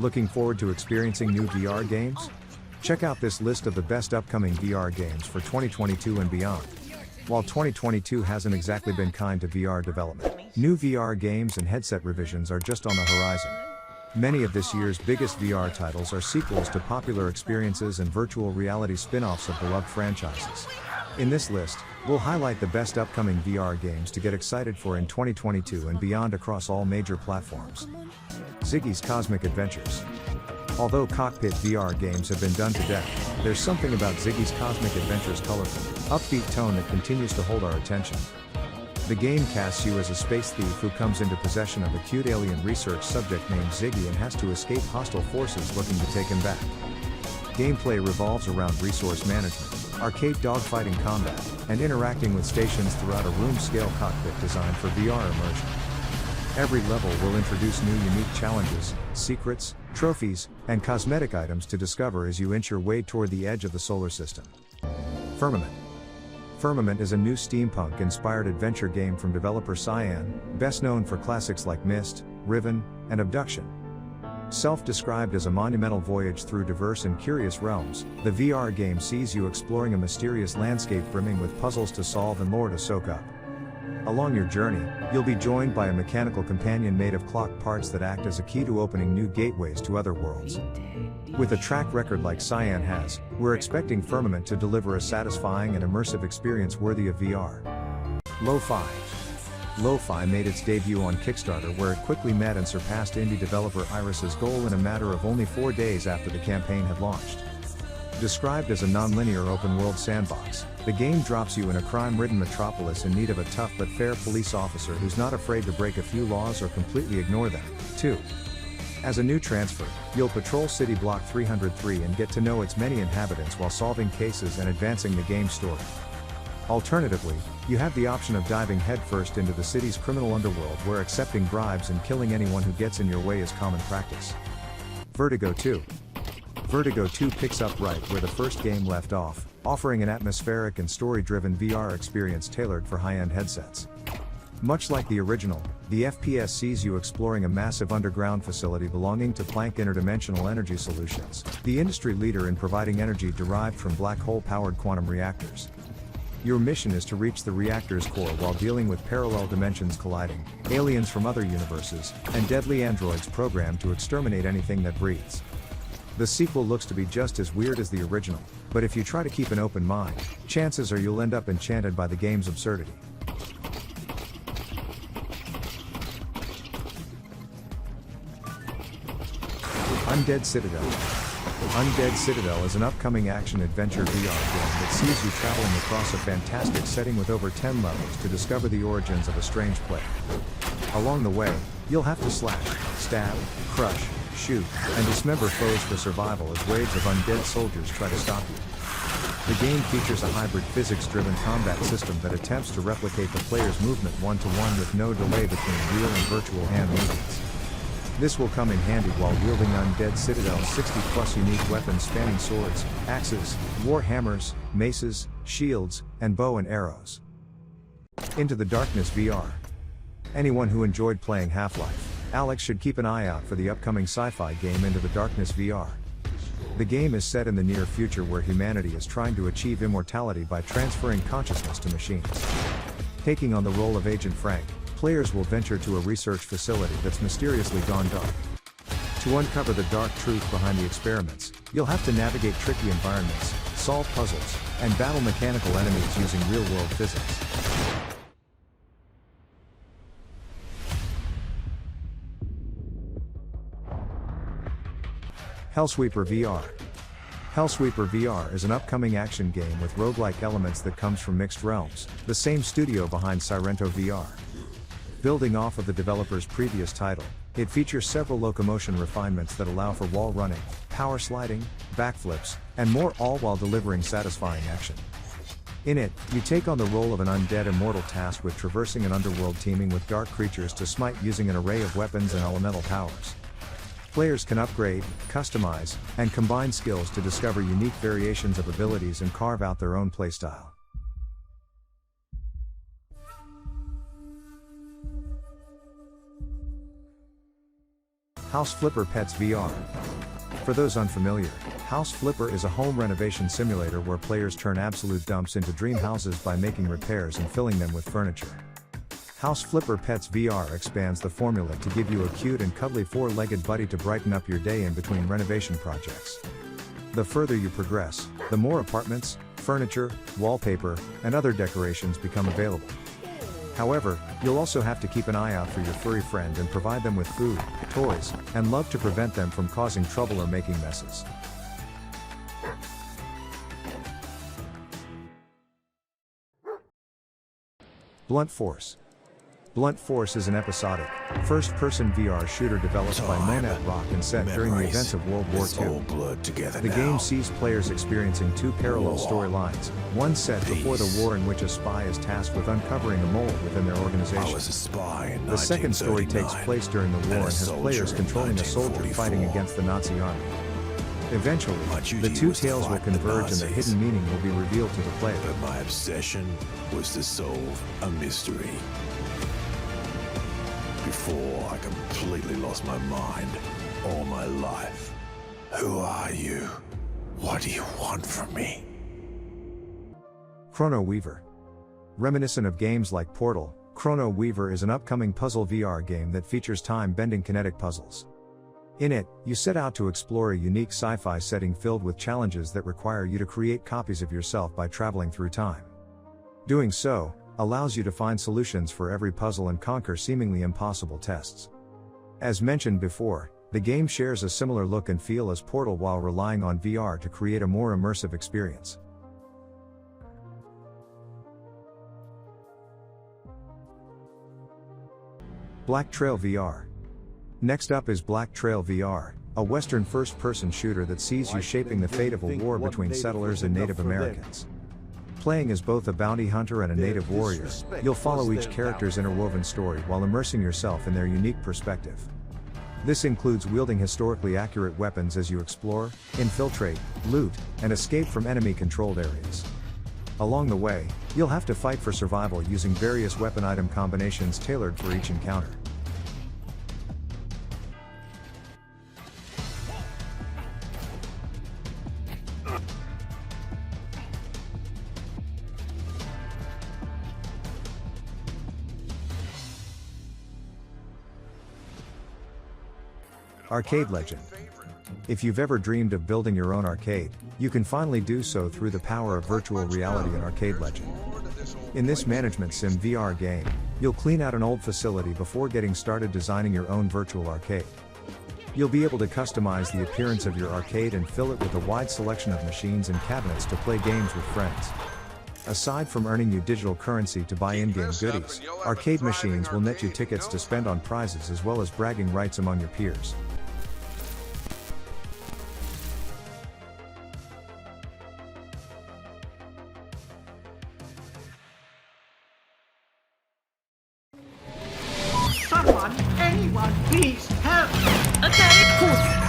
Looking forward to experiencing new VR games? Check out this list of the best upcoming VR games for 2022 and beyond. While 2022 hasn't exactly been kind to VR development, new VR games and headset revisions are just on the horizon. Many of this year's biggest VR titles are sequels to popular experiences and virtual reality spin-offs of beloved franchises. In this list, we'll highlight the best upcoming VR games to get excited for in 2022 and beyond across all major platforms. Ziggy's Cosmic Adventures. Although cockpit VR games have been done to death, there's something about Ziggy's Cosmic Adventures' colorful, upbeat tone that continues to hold our attention. The game casts you as a space thief who comes into possession of a cute alien research subject named Ziggy and has to escape hostile forces looking to take him back. Gameplay revolves around resource management, arcade dogfighting combat, and interacting with stations throughout a room-scale cockpit designed for VR immersion. Every level will introduce new unique challenges, secrets, trophies, and cosmetic items to discover as you inch your way toward the edge of the solar system. Firmament. Firmament is a new steampunk-inspired adventure game from developer Cyan, best known for classics like Myst, Riven, and Abduction. Self-described as a monumental voyage through diverse and curious realms, the VR game sees you exploring a mysterious landscape brimming with puzzles to solve and lore to soak up. Along your journey, you'll be joined by a mechanical companion made of clock parts that act as a key to opening new gateways to other worlds. With a track record like Cyan has, we're expecting Firmament to deliver a satisfying and immersive experience worthy of VR. Lo-Fi. Lo-Fi made its debut on Kickstarter, where it quickly met and surpassed indie developer Iris's goal in a matter of only 4 days after the campaign had launched. Described as a non-linear open-world sandbox, the game drops you in a crime-ridden metropolis in need of a tough but fair police officer who's not afraid to break a few laws or completely ignore them, too. As a new transfer, you'll patrol City Block 303 and get to know its many inhabitants while solving cases and advancing the game's story. Alternatively, you have the option of diving headfirst into the city's criminal underworld, where accepting bribes and killing anyone who gets in your way is common practice. Vertigo 2. Vertigo 2 picks up right where the first game left off, offering an atmospheric and story-driven VR experience tailored for high-end headsets. Much like the original, the FPS sees you exploring a massive underground facility belonging to Planck Interdimensional Energy Solutions, the industry leader in providing energy derived from black hole-powered quantum reactors. Your mission is to reach the reactor's core while dealing with parallel dimensions colliding, aliens from other universes, and deadly androids programmed to exterminate anything that breathes. The sequel looks to be just as weird as the original, but if you try to keep an open mind, chances are you'll end up enchanted by the game's absurdity. Undead Citadel. Undead Citadel is an upcoming action-adventure VR game that sees you traveling across a fantastic setting with over 10 levels to discover the origins of a strange plague. Along the way, you'll have to slash, stab, crush, shoot, and dismember foes for survival as waves of undead soldiers try to stop you. The game features a hybrid physics-driven combat system that attempts to replicate the player's movement one-to-one with no delay between real and virtual hand movements. This will come in handy while wielding Undead Citadel's 60-plus unique weapons spanning swords, axes, war hammers, maces, shields, and bow and arrows. Into the Darkness VR. Anyone who enjoyed playing Half-Life, Alex should keep an eye out for the upcoming sci-fi game Into the Darkness VR. The game is set in the near future where humanity is trying to achieve immortality by transferring consciousness to machines. Taking on the role of Agent Frank, players will venture to a research facility that's mysteriously gone dark. To uncover the dark truth behind the experiments, you'll have to navigate tricky environments, solve puzzles, and battle mechanical enemies using real-world physics. Hellsweeper VR. Hellsweeper VR is an upcoming action game with roguelike elements that comes from Mixed Realms, the same studio behind Sirento VR. Building off of the developer's previous title, it features several locomotion refinements that allow for wall running, power sliding, backflips, and more, all while delivering satisfying action. In it, you take on the role of an undead immortal tasked with traversing an underworld teeming with dark creatures to smite using an array of weapons and elemental powers. Players can upgrade, customize, and combine skills to discover unique variations of abilities and carve out their own playstyle. House Flipper Pets VR. For those unfamiliar, House Flipper is a home renovation simulator where players turn absolute dumps into dream houses by making repairs and filling them with furniture. House Flipper Pets VR expands the formula to give you a cute and cuddly four-legged buddy to brighten up your day in between renovation projects. The further you progress, the more apartments, furniture, wallpaper, and other decorations become available. However, you'll also have to keep an eye out for your furry friend and provide them with food, toys, and love to prevent them from causing trouble or making messes. Blunt Force. Blunt Force is an episodic, first-person VR shooter developed by Monad Rock and set during the events of World War II. The game sees players experiencing two parallel storylines, one set before the war in which a spy is tasked with uncovering a mole within their organization. The second story takes place during the war and has players controlling a soldier fighting against the Nazi army. Eventually, the two tales will converge and their hidden meaning will be revealed to the player. But my obsession was to solve a mystery. Before I completely lost my mind all my life. Who are you? What do you want from me? Chrono Weaver. Reminiscent of games like Portal, Chrono Weaver is an upcoming puzzle VR game that features time-bending kinetic puzzles. In it, you set out to explore a unique sci-fi setting filled with challenges that require you to create copies of yourself by traveling through time. Doing so allows you to find solutions for every puzzle and conquer seemingly impossible tests. As mentioned before, the game shares a similar look and feel as Portal while relying on VR to create a more immersive experience. Black Trail VR. Next up is Black Trail VR, a Western first-person shooter that sees you shaping the fate of a war between settlers and Native Americans. Playing as both a bounty hunter and a native warrior, you'll follow each character's interwoven story while immersing yourself in their unique perspective. This includes wielding historically accurate weapons as you explore, infiltrate, loot, and escape from enemy-controlled areas. Along the way, you'll have to fight for survival using various weapon item combinations tailored for each encounter. Arcade Legend. If you've ever dreamed of building your own arcade, you can finally do so through the power of virtual reality in Arcade Legend. In this management sim VR game, you'll clean out an old facility before getting started designing your own virtual arcade. You'll be able to customize the appearance of your arcade and fill it with a wide selection of machines and cabinets to play games with friends. Aside from earning you digital currency to buy in-game goodies, arcade machines will net you tickets to spend on prizes as well as bragging rights among your peers. Someone, anyone, please help! Okay, of course.